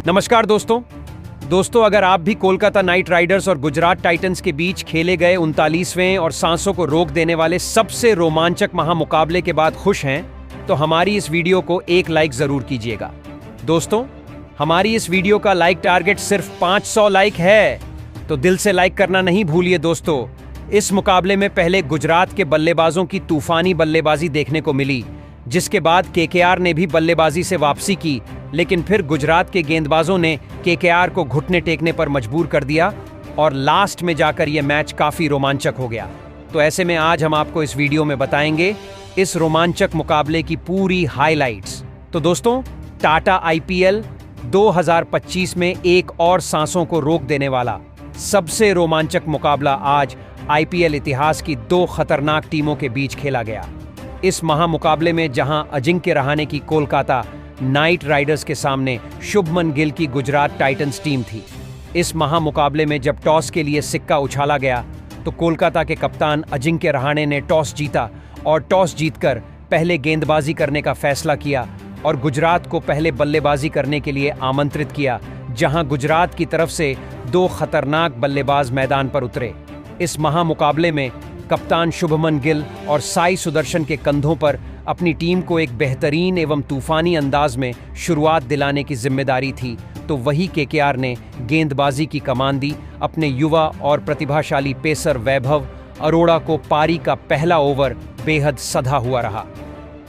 नमस्कार दोस्तों, अगर आप भी कोलकाता नाइट राइडर्स और गुजरात टाइटंस के बीच खेले गए 39वें और सांसों को रोक देने वाले सबसे रोमांचक महामुकाबले के बाद खुश हैं, तो हमारी इस वीडियो को एक लाइक जरूर कीजिएगा। दोस्तों, हमारी इस वीडियो का लाइक टारगेट सिर्फ 500 लाइक है, तो दिल से लाइक करना नहीं भूलिए। दोस्तों, इस मुकाबले में पहले गुजरात के बल्लेबाजों की तूफानी बल्लेबाजी देखने को मिली, जिसके बाद केकेआर ने भी बल्लेबाजी से वापसी की, लेकिन फिर गुजरात के गेंदबाजों ने केकेआर को घुटने टेकने पर मजबूर कर दिया और लास्ट में जाकर यह मैच काफी रोमांचक हो गया। तो ऐसे में आज हम आपको इस वीडियो में बताएंगे इस रोमांचक मुकाबले की पूरी हाइलाइट्स। तो दोस्तों, टाटा आईपीएल 2025 में एक और सांसों को रोक देने वाला सबसे रोमांचक मुकाबला आज आईपीएल इतिहास की दो खतरनाक टीमों के बीच खेला गया। इस महामुकाबले में जहां अजिंक्य रहाणे की कोलकाता नाइट राइडर्स के सामने शुभमन गिल की गुजरात टाइटंस टीम थी। इस महामुकाबले में जब टॉस के लिए सिक्का उछाला गया तो कोलकाता के कप्तान अजिंक्य रहाणे ने टॉस जीता और टॉस जीतकर पहले गेंदबाजी करने का फैसला किया और गुजरात को पहले बल्लेबाजी करने के लिए आमंत्रित किया, जहां गुजरात की तरफ से दो खतरनाक बल्लेबाज मैदान पर उतरे। इस महामुकाबले में कप्तान शुभमन गिल और साई सुदर्शन के कंधों पर अपनी टीम को एक बेहतरीन एवं तूफानी अंदाज में शुरुआत दिलाने की जिम्मेदारी थी, तो वही केकेआर ने गेंदबाजी की कमान दी अपने युवा और प्रतिभाशाली पेसर वैभव अरोड़ा को। पारी का पहला ओवर बेहद सधा हुआ रहा।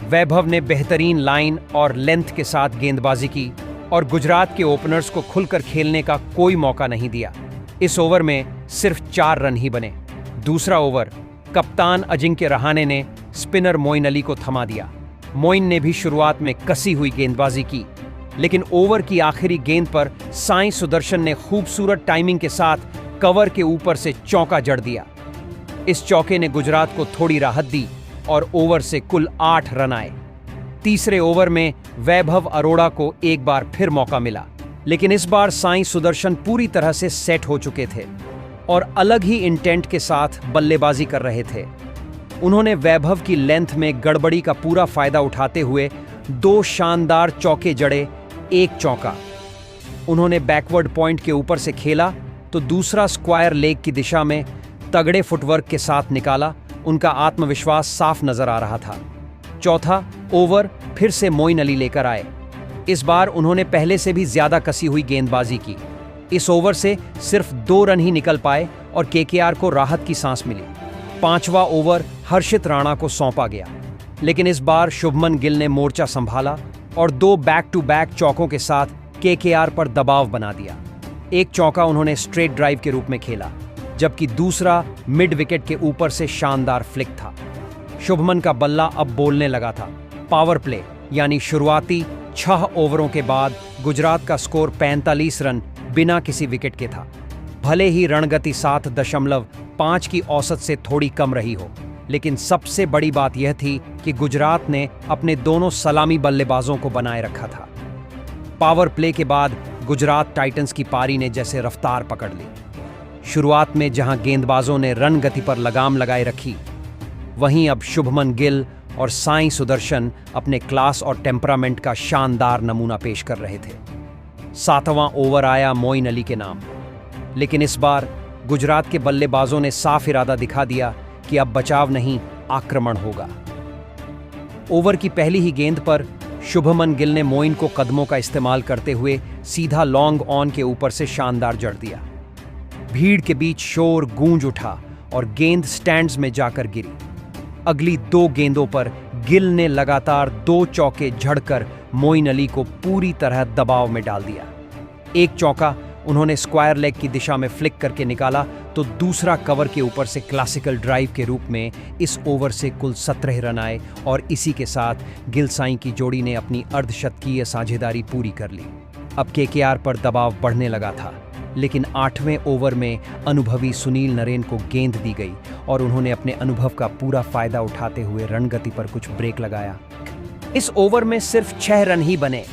वैभव ने बेहतरीन लाइन और लेंथ के साथ गेंदबाजी की और गुजरात के ओपनर्स को खुलकर खेलने का कोई मौका नहीं दिया। इस ओवर में सिर्फ 4 रन ही बने। दूसरा ओवर कप्तान अजिंक्य रहाणे ने स्पिनर मोइन अली को थमा दिया। मोइन ने भी शुरुआत में कसी हुई गेंदबाजी की, लेकिन ओवर की आखिरी गेंद पर साई सुदर्शन ने खूबसूरत टाइमिंग के साथ कवर के ऊपर से चौका जड़ दिया। इस चौके ने गुजरात को थोड़ी राहत दी और ओवर से कुल 8 रन आए। तीसरे ओवर में वैभव अरोड़ा को एक बार फिर मौका मिला, लेकिन इस बार साई सुदर्शन पूरी तरह से सेट हो चुके थे और अलग ही इंटेंट के साथ बल्लेबाजी कर रहे थे। उन्होंने वैभव की लेंथ में गड़बड़ी का पूरा फायदा उठाते हुए 2 शानदार चौके जड़े, एक चौका। उन्होंने बैकवर्ड पॉइंट के ऊपर से खेला तो दूसरा स्क्वायर लेग की दिशा में तगड़े फुटवर्क के साथ निकाला। उनका आत्मविश्वास साफ नजर आ रहा था। चौथा ओवर फिर से मोइन अली लेकर आए। इस बार उन्होंने पहले से भी ज्यादा कसी हुई गेंदबाजी की। इस ओवर से सिर्फ 2 रन ही निकल पाए और केकेआर को राहत की सांस मिली। 5वां ओवर हर्षित राणा को सौंपा गया, लेकिन इस बार शुभमन गिल ने मोर्चा संभाला और 2 बैक टू बैक चौकों के साथ केकेआर पर दबाव बना दिया। एक चौका उन्होंने स्ट्रेट ड्राइव के रूप में खेला, जबकि दूसरा मिड विकेट के ऊपर से शानदार फ्लिक था। शुभमन का बल्ला अब बोलने लगा था। पावर प्ले यानी शुरुआती 6 ओवरों के बाद गुजरात का स्कोर 45 रन बिना किसी विकेट के था। भले ही रणगति 7.5 की औसत से थोड़ी कम रही हो, लेकिन सबसे बड़ी बात यह थी कि गुजरात ने अपने दोनों सलामी बल्लेबाजों को बनाए रखा था। पावर प्ले के बाद गुजरात टाइटंस की पारी ने जैसे रफ्तार पकड़ ली। शुरुआत में जहां गेंदबाजों ने रन गति पर लगाम लगाए रखी, वहीं अब शुभमन गिल और साई सुदर्शन अपने क्लास और टेम्परामेंट का शानदार नमूना पेश कर रहे थे। 7वां ओवर आया मोइन अली के नाम, लेकिन इस बार गुजरात के बल्लेबाजों ने साफ इरादा दिखा दिया कि अब बचाव नहीं, आक्रमण होगा। ओवर की पहली ही गेंद पर शुभमन गिल ने मोइन को कदमों का इस्तेमाल करते हुए सीधा लॉन्ग ऑन के ऊपर से शानदार जड़ दिया। भीड़ के बीच शोर गूंज उठा और गेंद स्टैंड्स में जाकर गिरी। अगली 2 गेंदों पर गिल ने लगातार 2 चौके झड़कर मोइन अली को पूरी तरह दबाव में डाल दिया। एक चौका उन्होंने स्क्वायर लेग की दिशा में फ्लिक करके निकाला, तो दूसरा कवर के ऊपर से क्लासिकल ड्राइव के रूप में इस ओवर से कुल 17 रन आए और इसी के साथ गिल साई की जोड़ी ने अपनी अर्धशतकीय साझेदारी पूरी कर ली। अब केकेआर पर दबाव बढ़ने लगा था, लेकिन 8वें ओवर में अनुभवी सुनील नरेन को गेंद दी गई और उन्होंने अपने अनुभव का पूरा फायदा उठाते हुए रणगति पर कुछ ब्रेक लगाया। इस ओवर में सिर्फ 6 रन ही बने।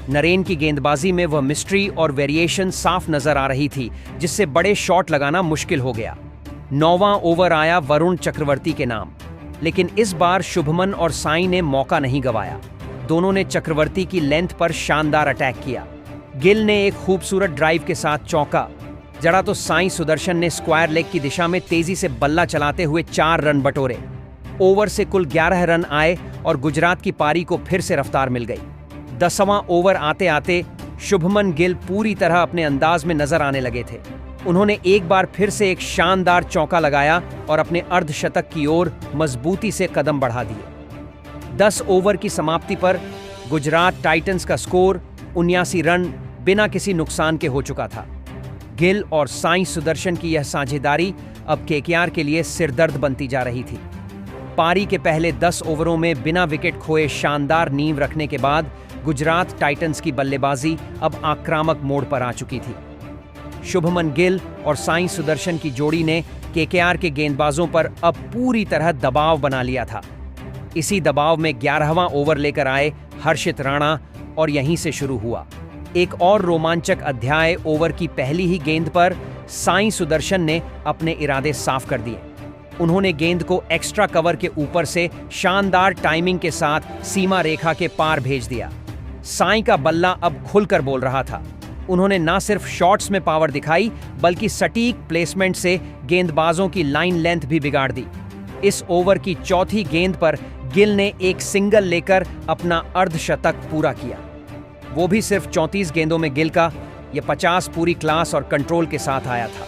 नरेन की गेंदबाजी में वह मिस्ट्री और वेरिएशन साफ नजर आ रही थी, जिससे बड़े शॉट लगाना मुश्किल हो गया। 9वां ओवर आया वरुण चक्रवर्ती के नाम, लेकिन इस बार शुभमन और साई ने मौका नहीं गंवाया। दोनों ने चक्रवर्ती की लेंथ पर शानदार अटैक किया। गिल ने एक खूबसूरत ड्राइव के साथ चौका जड़ा तो साई सुदर्शन ने स्क्वायर लेग की दिशा में तेजी से बल्ला चलाते हुए 4 रन बटोरे। ओवर से कुल 11 रन आए और गुजरात की पारी को फिर से रफ्तार मिल गई। 10वां ओवर आते आते शुभमन गिल पूरी तरह अपने अंदाज में नजर आने लगे थे। उन्होंने एक बार फिर से एक शानदार चौका लगाया और अपने अर्धशतक की ओर मजबूती से कदम बढ़ा दिए। 10 ओवर की समाप्ति पर गुजरात टाइटंस का स्कोर 79 रन बिना किसी नुकसान के हो चुका था। गिल और साई सुदर्शन की यह साझेदारी अब केकेआर के लिए सिरदर्द बनती जा रही थी। पारी के पहले 10 ओवरों में बिना विकेट खोए शानदार नींव रखने के बाद गुजरात टाइटंस की बल्लेबाजी अब आक्रामक मोड़ पर आ चुकी थी। शुभमन गिल और साई सुदर्शन की जोड़ी ने केकेआर के गेंदबाजों पर अब पूरी तरह दबाव बना लिया था। इसी दबाव में 11वां ओवर लेकर आए हर्षित राणा और यहीं से शुरू हुआ एक और रोमांचक अध्याय। ओवर की पहली ही गेंद पर साई सुदर्शन ने अपने इरादे साफ कर दिए। उन्होंने गेंद को एक्स्ट्रा कवर के ऊपर से शानदार टाइमिंग के साथ सीमा रेखा के पार भेज दिया। साई का बल्ला अब खुलकर बोल रहा था। उन्होंने न सिर्फ शॉट्स में पावर दिखाई बल्कि सटीक प्लेसमेंट से गेंदबाजों की लाइन लेंथ भी बिगाड़ दी। इस ओवर की चौथी गेंद पर गिल ने एक सिंगल लेकर अपना अर्धशतक पूरा किया। वो भी सिर्फ 34 गेंदों में गिल का यह 50 पूरी क्लास और कंट्रोल के साथ आया था।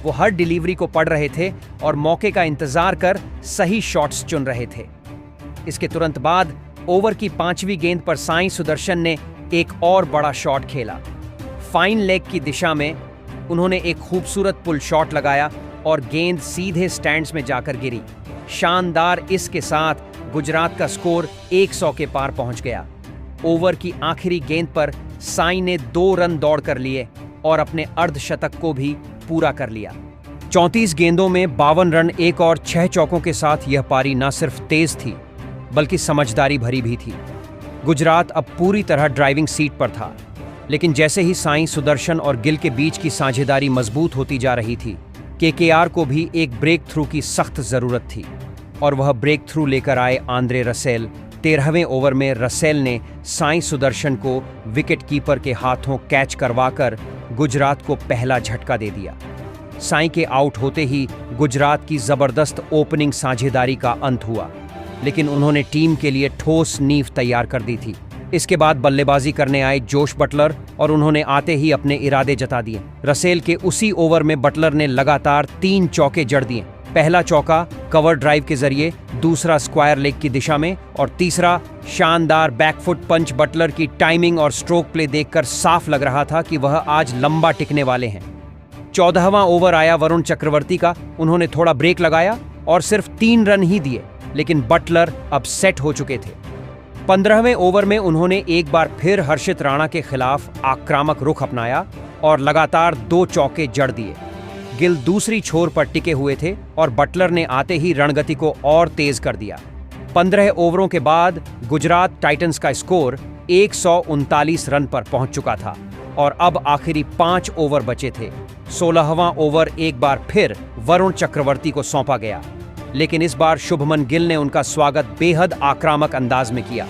वो हर डिलीवरी को पढ़ रहे थे और मौके का इंतजार कर सही शॉट्स चुन रहे थे। इसके तुरंत बाद ओवर की 5वीं गेंद पर साई सुदर्शन ने एक और बड़ा शॉट खेला। फाइन लेग की दिशा में उन्होंने एक खूबसूरत पुल शॉट लगाया और गेंद सीधे स्टैंड्स में जाकर गिरी। शानदार इसके साथ गुजरात का स्कोर 100 के पार पहुंच गया। ओवर की आखिरी गेंद पर साई ने 2 रन दौड़ कर लिए और अपने अर्धशतक को भी पूरा कर लिया। 34 गेंदों में 52 रन, एक और 6 चौकों के साथ यह पारी न सिर्फ तेज थी बल्कि समझदारी भरी भी थी। गुजरात अब पूरी तरह ड्राइविंग सीट पर था, लेकिन जैसे ही साई सुदर्शन और गिल के बीच की साझेदारी मजबूत होती जा रही थी, केकेआर को भी एक ब्रेक थ्रू की सख्त जरूरत थी और वह ब्रेक थ्रू लेकर आए आंद्रे रसेल। 13वें ओवर में रसेल ने साई सुदर्शन को विकेट कीपर के हाथों कैच करवाकर गुजरात को पहला झटका दे दिया। साई के आउट होते ही गुजरात की जबरदस्त ओपनिंग साझेदारी का अंत हुआ, लेकिन उन्होंने टीम के लिए ठोस नींव तैयार कर दी थी। इसके बाद बल्लेबाजी करने आए जोश बटलर और उन्होंने आते ही अपने इरादे जता दिए। रसेल के उसी ओवर में बटलर ने लगातार 3 चौके जड़ दिए। पहला चौका कवर ड्राइव के जरिए, दूसरा स्क्वायर लेग की दिशा में और तीसरा शानदार बैकफुट पंच। बटलर की टाइमिंग और स्ट्रोक प्ले देखकर साफ लग रहा था कि वह आज लंबा टिकने वाले हैं। 14वां ओवर आया वरुण चक्रवर्ती का। उन्होंने थोड़ा ब्रेक लगाया और सिर्फ 3 रन ही दिए, लेकिन बटलर अब सेट हो चुके थे। 15वें ओवर में उन्होंने एक बार फिर हर्षित राणा के खिलाफ आक्रामक रुख अपनाया और लगातार 2 चौके जड़ दिए। गिल दूसरी छोर पर टिके हुए थे और बटलर ने आते ही रणगति को और तेज कर दिया। 15 ओवरों के बाद गुजरात टाइटंस का स्कोर 139 रन पर पहुंच चुका था और अब आखिरी 5 ओवर बचे थे। 16वां ओवर एक बार फिर वरुण चक्रवर्ती को सौंपा गया, लेकिन इस बार शुभमन गिल ने उनका स्वागत बेहद आक्रामक अंदाज में किया।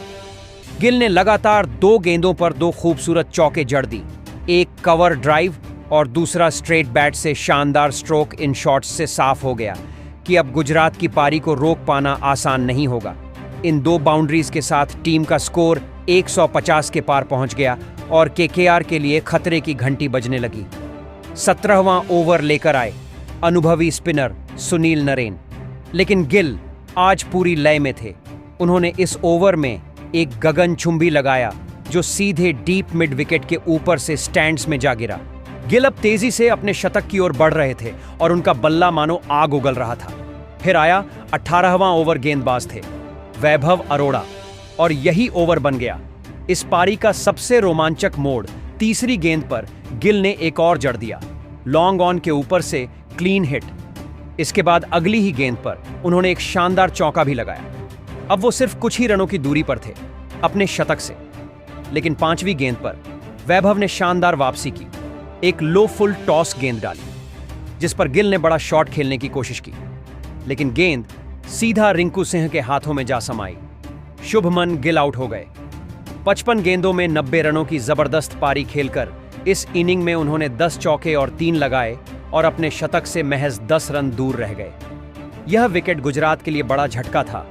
गिल ने लगातार 2 गेंदों पर 2 खूबसूरत चौके जड़ दी, एक कवर ड्राइव और दूसरा स्ट्रेट बैट से शानदार स्ट्रोक। इन शॉट्स से साफ हो गया कि अब गुजरात की पारी को रोक पाना आसान नहीं होगा। इन 2 बाउंड्रीज के साथ टीम का स्कोर 150 के पार पहुंच गया और केकेआर के लिए खतरे की घंटी बजने लगी। 17वां ओवर लेकर आए अनुभवी स्पिनर सुनील नरेन, लेकिन गिल आज पूरी लय में थे। उन्होंने इस ओवर में एक गगनचुंबी लगाया जो सीधे डीप मिड विकेट के ऊपर से स्टैंड्स में जा गिरा। गिल अब तेजी से अपने शतक की ओर बढ़ रहे थे और उनका बल्ला मानो आग उगल रहा था। फिर आया 18वां ओवर। गेंदबाज थे वैभव अरोड़ा और यही ओवर बन गया इस पारी का सबसे रोमांचक मोड़। तीसरी गेंद पर गिल ने एक और जड़ दिया, लॉन्ग ऑन के ऊपर से क्लीन हिट। इसके बाद अगली ही गेंद पर उन्होंने एक शानदार चौका भी लगाया। अब वो सिर्फ कुछ ही रनों की दूरी पर थे अपने शतक से, लेकिन 5वीं गेंद पर वैभव ने शानदार वापसी की। एक लो फुल टॉस गेंद डाली जिस पर गिल ने बड़ा शॉट खेलने की कोशिश की, लेकिन गेंद सीधा रिंकू सिंह के हाथों में जा समाई। शुभमन गिल आउट हो गए। 55 गेंदों में 90 रनों की जबरदस्त पारी खेलकर इस इनिंग में उन्होंने 10 चौके और 3 लगाए और अपने शतक से महज 10 रन दूर रह गए। यह विकेट गुजरात के लिए बड़ा झटका था,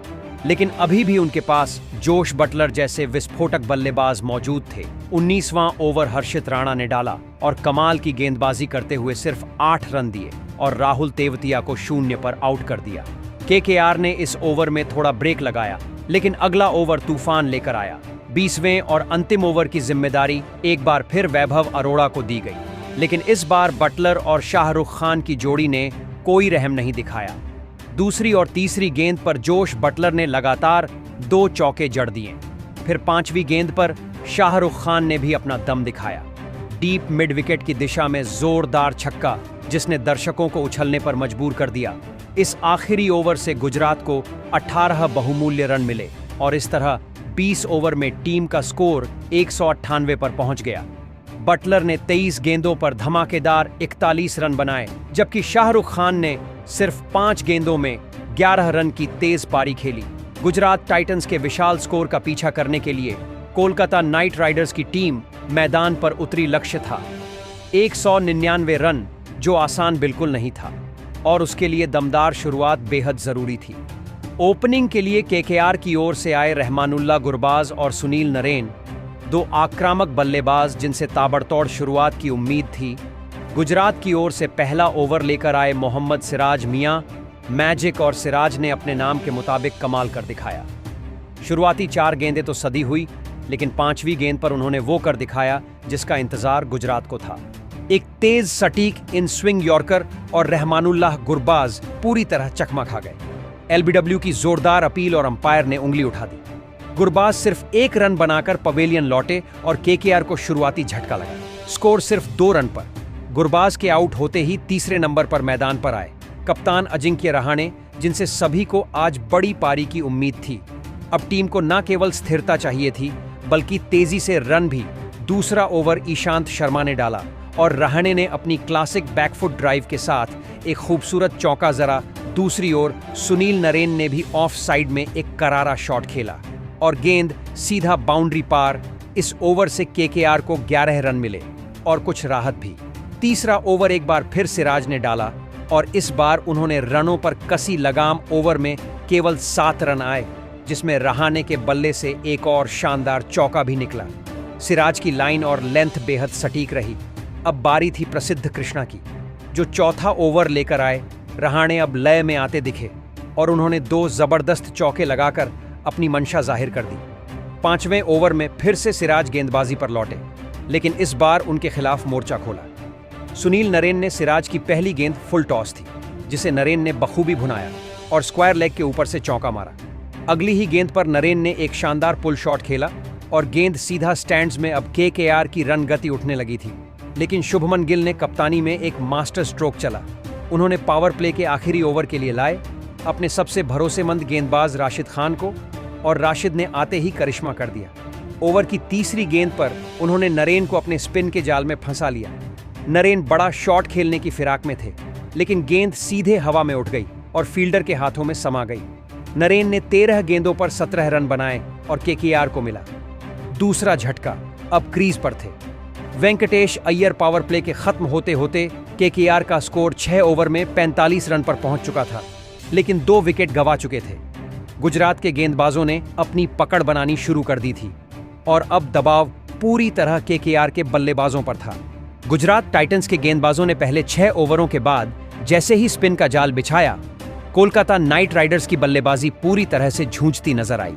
लेकिन अभी भी उनके पास जोश बटलर जैसे विस्फोटक बल्लेबाज मौजूद थे। 19वां ओवर हर्षित राणा ने डाला और कमाल की गेंदबाजी करते हुए सिर्फ 8 रन दिए और राहुल तेवतिया को 0 पर आउट कर दिया। केकेआर ने इस ओवर में थोड़ा ब्रेक लगाया, लेकिन अगला ओवर तूफान लेकर आया। 20वें और अंतिम ओवर की जिम्मेदारी एक बार फिर वैभव अरोड़ा को दी गई, लेकिन इस बार बटलर और शाहरुख खान की जोड़ी ने कोई रहम नहीं दिखाया। दूसरी और तीसरी गेंद पर जोश बटलर ने लगातार 2 चौके जड़ दिए। फिर 5वीं गेंद पर शाहरुख खान ने भी अपना दम दिखाया। डीप मिड विकेट की दिशा में जोरदार छक्का, जिसने दर्शकों को उछलने पर मजबूर कर दिया। इस आखिरी ओवर से गुजरात को 18 बहुमूल्य रन मिले और इस तरह 20 ओवर में टीम का स्कोर 198 पर पहुंच गया। बटलर ने 23 गेंदों पर धमाकेदार 41 रन बनाए, जबकि शाहरुख खान ने सिर्फ 5 गेंदों में 11 रन की तेज पारी खेली। गुजरात टाइटंस के विशाल स्कोर का पीछा करने के लिए कोलकाता नाइट राइडर्स की टीम मैदान पर उतरी। लक्ष्य था 199 रन, जो आसान बिल्कुल नहीं था और उसके लिए दमदार शुरुआत बेहद जरूरी थी। ओपनिंग के लिए केकेआर की ओर से आए रहमानुल्लाह गुरबाज और सुनील नरेन, 2 आक्रामक बल्लेबाज जिनसे ताबड़तोड़ शुरुआत की उम्मीद थी। गुजरात की ओर से पहला ओवर लेकर आए मोहम्मद सिराज मियां, मैजिक और सिराज ने अपने नाम के मुताबिक कमाल कर दिखाया। शुरुआती 4 गेंदें तो सदी हुई, लेकिन 5वीं गेंद पर उन्होंने वो कर दिखाया जिसका इंतजार गुजरात को था। एक तेज सटीक इन स्विंग यॉर्कर और रहमानुल्लाह गुरबाज पूरी तरह चकमा खा गए। एलबीडब्ल्यू की जोरदार अपील और अंपायर ने उंगली उठा दी। गुरबाज सिर्फ 1 रन बनाकर पवेलियन लौटे और केकेआर को शुरुआती झटका लगा। स्कोर सिर्फ 2 रन पर। गुरबाज के आउट होते ही तीसरे नंबर पर मैदान पर आए कप्तान अजिंक्य रहाणे, जिनसे सभी को आज बड़ी पारी की उम्मीद थी। अब टीम को न केवल स्थिरता चाहिए थी, बल्कि तेजी से रन भी। दूसरा ओवर ईशांत शर्मा ने डाला और रहाणे ने अपनी क्लासिक बैकफुट ड्राइव के साथ एक खूबसूरत चौका जरा। दूसरी ओर सुनील नरेन ने भी ऑफ साइड में एक करारा शॉट खेला और गेंद सीधा बाउंड्री पार। इस ओवर से केकेआर को 11 रन मिले और कुछ राहत भी। तीसरा ओवर एक बार फिर सिराज ने डाला और इस बार उन्होंने रनों पर कसी लगाम। ओवर में केवल 7 रन आए, जिसमें रहाणे के बल्ले से एक और शानदार चौका भी निकला। सिराज की लाइन और लेंथ बेहद सटीक रही। अब बारी थी प्रसिद्ध कृष्णा की, जो चौथा ओवर लेकर आए। रहाणे अब लय में आते दिखे और उन्होंने 2 जबरदस्त चौके लगाकर अपनी मंशा जाहिर कर दी। 5वें ओवर में फिर से सिराज गेंदबाजी पर लौटे, लेकिन इस बार उनके खिलाफ मोर्चा खोला। सुनील नरेन ने सिराज की पहली गेंद फुल टॉस थी, जिसे नरेन ने बखूबी भुनाया और स्क्वायर लेग के ऊपर से चौका मारा। अगली ही गेंद पर नरेन ने एक शानदार पुल शॉट खेला और गेंद सीधा स्टैंड्स में। अब केकेआर की रन गति उठने लगी थी, लेकिन शुभमन गिल ने कप्तानी में एक मास्टर स्ट्रोक चला। उन्होंने पावर प्ले के आखिरी ओवर के लिए लाए अपने सबसे भरोसेमंद गेंदबाज राशिद खान को, और राशिद ने आते ही करिश्मा कर दिया। ओवर की तीसरी गेंद पर उन्होंने नरेन को अपने स्पिन के जाल में फंसा लिया। नरेन बड़ा शॉट खेलने की फिराक में थे, लेकिन गेंद सीधे हवा में उठ गई और फील्डर के हाथों में समा गई। नरेन ने 13 गेंदों पर 17 रन बनाए और केकेआर को मिला दूसरा झटका। अब क्रीज पर थे वेंकटेश अय्यर। पावर प्ले के खत्म होते होते केकेआर का स्कोर 6 ओवर में 45 रन पर पहुंच चुका था, लेकिन 2 विकेट गंवा चुके थे। गुजरात के गेंदबाजों ने अपनी पकड़ बनानी शुरू कर दी थी और अब दबाव पूरी तरह केकेआर के बल्लेबाजों पर था। गुजरात टाइटंस के गेंदबाजों ने पहले 6 ओवरों के बाद जैसे ही स्पिन का जाल बिछाया, कोलकाता नाइट राइडर्स की बल्लेबाजी पूरी तरह से जूझती नजर आई।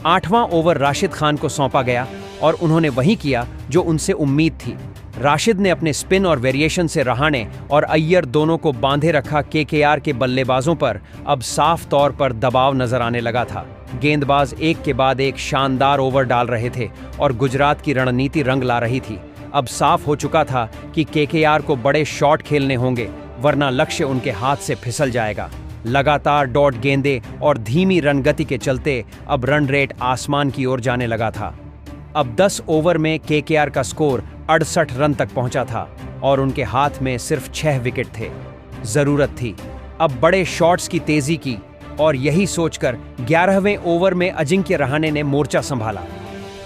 8वां ओवर राशिद खान को सौंपा गया और उन्होंने वही किया जो उनसे उम्मीद थी। राशिद ने अपने स्पिन और वेरिएशन से रहाणे और अय्यर दोनों को बांधे रखा। केकेआर के बल्लेबाजों पर अब साफ तौर पर दबाव नजर आने लगा था। गेंदबाज एक के बाद एक शानदार ओवर डाल रहे थे और गुजरात की रणनीति रंग ला रही थी। अब साफ हो चुका था कि केकेआर को बड़े शॉट खेलने होंगे, वरना लक्ष्य उनके हाथ से फिसल जाएगा। लगातार डॉट गेंदें और धीमी रन गति के चलते अब रन रेट आसमान की ओर जाने लगा था। अब 10 ओवर में केकेआर का स्कोर 68 रन तक पहुंचा था और उनके हाथ में सिर्फ 6 विकेट थे। जरूरत थी अब बड़े शॉट्स की तेजी की, और यही सोचकर 11वें ओवर में अजिंक्य रहाणे ने मोर्चा संभाला।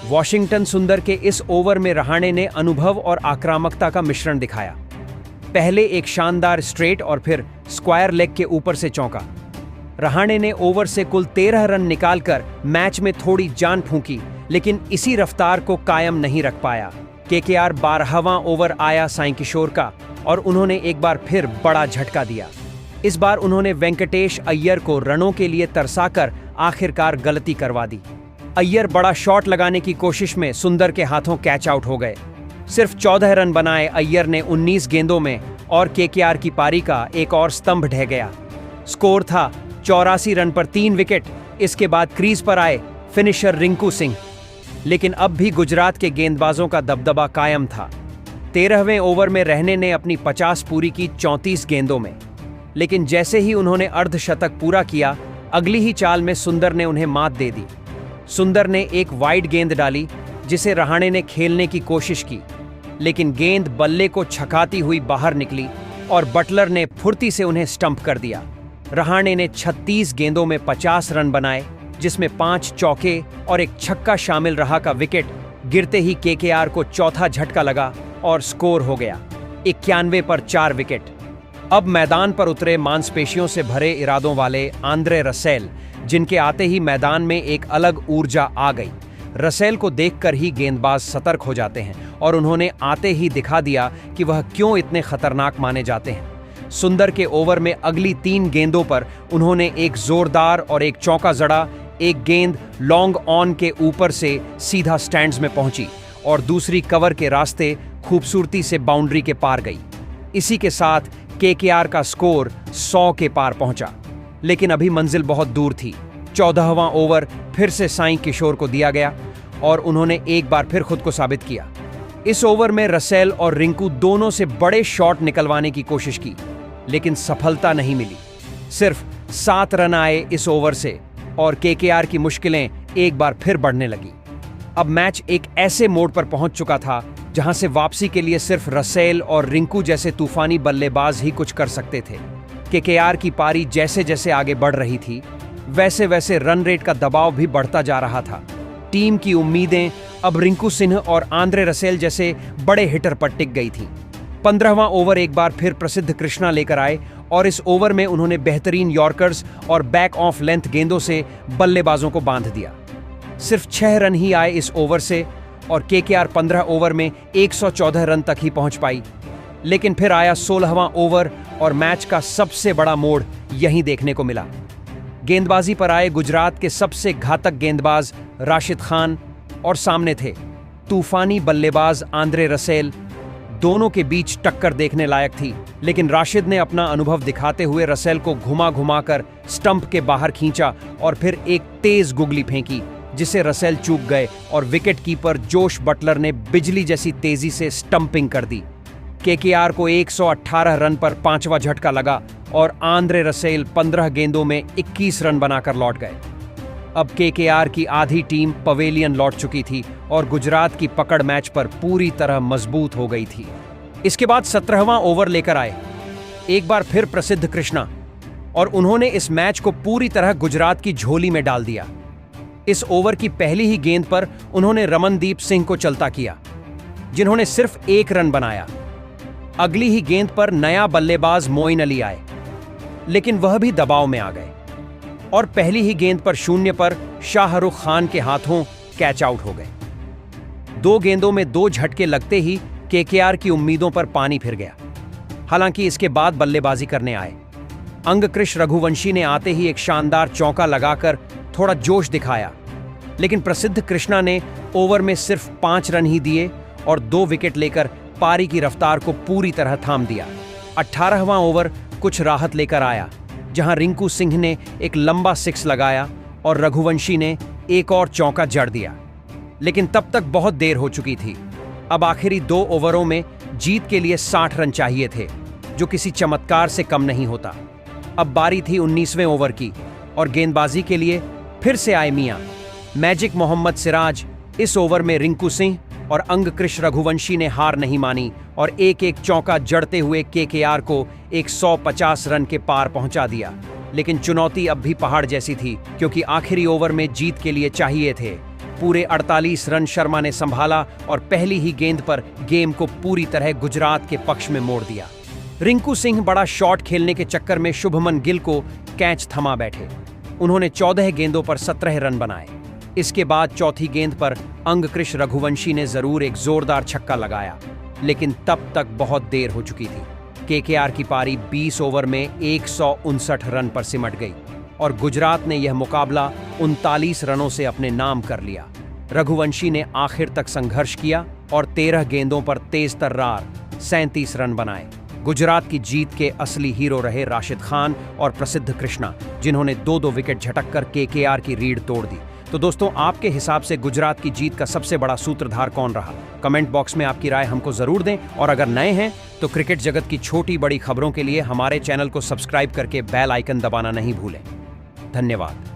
वॉशिंगटन सुंदर के इस ओवर में रहाणे ने अनुभव और आक्रामकता का मिश्रण दिखाया। पहले एक शानदार स्ट्रेट और फिर स्क्वायर लेग के ऊपर से चौका। रहाणे ने ओवर से कुल 13 रन निकालकर मैच में थोड़ी जान फूंकी, लेकिन इसी रफ्तार को कायम नहीं रख पाया। केकेआर 12वां ओवर आया साई किशोर का और उन्होंने एक बार फिर बड़ा झटका दिया। इस बार उन्होंने वेंकटेश अय्यर को रनों के लिए तरसाकर आखिरकार गलती करवा दी। अय्यर बड़ा शॉट लगाने की कोशिश में सुंदर के हाथों कैच आउट हो गए। सिर्फ 14 रन बनाए अय्यर ने 19 गेंदों में और केकेआर की पारी का एक और स्तंभ ढह गया। स्कोर था 84 रन पर 3 विकेट। इसके बाद क्रीज पर आए फिनिशर रिंकू सिंह, लेकिन अब भी गुजरात के गेंदबाजों का दबदबा कायम था। 13वें ओवर में रहने ने अपनी 50 पूरी की 34 गेंदों में, लेकिन जैसे ही उन्होंने अर्धशतक पूरा किया, अगली ही चाल में सुंदर ने उन्हें मात दे दी। सुंदर ने एक वाइड गेंद डाली जिसे रहाणे ने खेलने की कोशिश की, लेकिन गेंद बल्ले को छकाती हुई बाहर निकली और बटलर ने फुर्ती से उन्हें स्टंप कर दिया। रहाणे ने 36 गेंदों में 50 रन बनाए, जिसमें 5 चौके और एक छक्का शामिल रहा। का विकेट गिरते ही केकेआर को चौथा झटका लगा और स्कोर हो गया 91 पर 4 विकेट। अब मैदान पर उतरे मांसपेशियों से भरे इरादों वाले आंद्रे रसेल, जिनके आते ही मैदान में एक अलग ऊर्जा आ गई। रसेल को देखकर ही गेंदबाज सतर्क हो जाते हैं और उन्होंने आते ही दिखा दिया कि वह क्यों इतने खतरनाक माने जाते हैं। सुंदर के ओवर में अगली 3 गेंदों पर उन्होंने एक जोरदार और एक चौका जड़ा। एक गेंद लॉन्ग ऑन के ऊपर से सीधा स्टैंड्स में पहुंची और दूसरी कवर के रास्ते खूबसूरती से बाउंड्री के पार गई। इसी के साथ केकेआर का स्कोर 100 के पार पहुंचा, लेकिन अभी मंजिल बहुत दूर थी। 14वां ओवर फिर से साई किशोर को दिया गया और उन्होंने एक बार फिर खुद को साबित किया। इस ओवर में रसेल और रिंकू दोनों से बड़े शॉट निकलवाने की कोशिश की, लेकिन सफलता नहीं मिली। सिर्फ 7 रन आए इस ओवर से और केकेआर की मुश्किलें एक बार फिर बढ़ने लगी। अब मैच एक ऐसे मोड़ पर पहुंच चुका था जहां से वापसी के लिए सिर्फ रसेल और रिंकू जैसे तूफानी बल्लेबाज ही कुछ कर सकते थे। केकेआर की पारी जैसे जैसे आगे बढ़ रही थी, वैसे वैसे रन रेट का दबाव भी बढ़ता जा रहा था। टीम की उम्मीदें अब रिंकू सिंह और आंद्रे रसेल जैसे बड़े हिटर पर टिक गई थी। 15वां ओवर एक बार फिर प्रसिद्ध कृष्णा लेकर आए और इस ओवर में उन्होंने बेहतरीन यॉर्कर्स और बैक ऑफ लेंथ गेंदों से बल्लेबाजों को बांध दिया। सिर्फ 6 रन ही आए इस ओवर से और केकेआर 15 ओवर में 114 रन तक ही पहुंच पाई। लेकिन फिर आया 16वां ओवर और मैच का सबसे बड़ा मोड़ यहीं देखने को मिला। गेंदबाजी पर आए गुजरात के सबसे घातक गेंदबाज राशिद खान और सामने थे तूफानी बल्लेबाज आंद्रे रसेल। दोनों के बीच टक्कर देखने लायक थी, लेकिन राशिद ने अपना अनुभव दिखाते हुए रसेल को घुमा घुमाकर स्टंप के बाहर खींचा और फिर एक तेज गुगली फेंकी, जिसे रसेल चूक गए और विकेट कीपर जोश बटलर ने बिजली जैसी तेजी से स्टंपिंग कर दी। केकेआर को 118 रन पर 5वां झटका लगा और आंद्रे रसेल 15 गेंदों में 21 रन बनाकर लौट गए। अब केकेआर की आधी टीम पवेलियन लौट चुकी थी और गुजरात की पकड़ मैच पर पूरी तरह मजबूत हो गई थी। इसके बाद 17वां ओवर लेकर आए एक बार फिर प्रसिद्ध कृष्णा और उन्होंने इस मैच को पूरी तरह गुजरात की झोली में डाल दिया। इस ओवर की पहली ही गेंद पर उन्होंने रमनदीप सिंह को चलता किया, जिन्होंने सिर्फ 1 रन बनाया। अगली ही गेंद पर नया बल्लेबाज मोइन अली आए, लेकिन वह भी दबाव में आ गए और पहली ही गेंद पर 0 पर शाहरुख खान के हाथों कैच आउट हो गए। 2 गेंदों में 2 झटके लगते ही केकेआर की उम्मीदों पर पानी फिर गया। हालांकि इसके बाद बल्लेबाजी करने आए अंगकृष रघुवंशी ने आते ही एक शानदार चौका लगाकर थोड़ा जोश दिखाया, लेकिन प्रसिद्ध कृष्णा ने ओवर में सिर्फ 5 रन ही दिए और 2 विकेट लेकर पारी की रफ्तार को पूरी तरह थाम दिया। 18वां ओवर कुछ राहत लेकर आया, जहां रिंकू सिंह ने एक लंबा 6 लगाया और रघुवंशी ने एक और चौका जड़ दिया, लेकिन तब तक बहुत देर हो चुकी थी। अब आखिरी 2 ओवरों में जीत के लिए 60 रन चाहिए थे, जो किसी चमत्कार से कम नहीं होता। अब बारी थी 19वें ओवर की और गेंदबाजी के लिए फिर से आए मियां मैजिक मोहम्मद सिराज। इस ओवर में रिंकू सिंह और अंगकृष रघुवंशी ने हार नहीं मानी और एक एक चौका जड़ते हुए केकेआर को 150 रन के पार पहुंचा दिया। लेकिन चुनौती अब भी पहाड़ जैसी थी, क्योंकि आखिरी ओवर में जीत के लिए चाहिए थे पूरे 48 रन शर्मा ने संभाला और पहली ही गेंद पर गेम को पूरी तरह गुजरात के पक्ष में मोड़ दिया। रिंकू सिंह बड़ा शॉट खेलने के चक्कर में शुभमन गिल को कैच थमा बैठे। उन्होंने 14 गेंदों पर 17 रन बनाए। इसके बाद चौथी गेंद पर अंगकृष रघुवंशी ने जरूर एक जोरदार छक्का लगाया, लेकिन तब तक बहुत देर हो चुकी थी। केकेआर की पारी 20 ओवर में 159 रन पर सिमट गई और गुजरात ने यह मुकाबला 39 रनों से अपने नाम कर लिया। रघुवंशी ने आखिर तक संघर्ष किया और 13 गेंदों पर तेज तर्रार 37 रन बनाए। गुजरात की जीत के असली हीरो रहे राशिद खान और प्रसिद्ध कृष्णा, जिन्होंने 2-2 विकेट झटककर केकेआर की रीढ़ तोड़ दी। तो दोस्तों, आपके हिसाब से गुजरात की जीत का सबसे बड़ा सूत्रधार कौन रहा? कमेंट बॉक्स में आपकी राय हमको जरूर दें और अगर नए हैं तो क्रिकेट जगत की छोटी बड़ी खबरों के लिए हमारे चैनल को सब्सक्राइब करके बेल आइकन दबाना नहीं भूलें। धन्यवाद।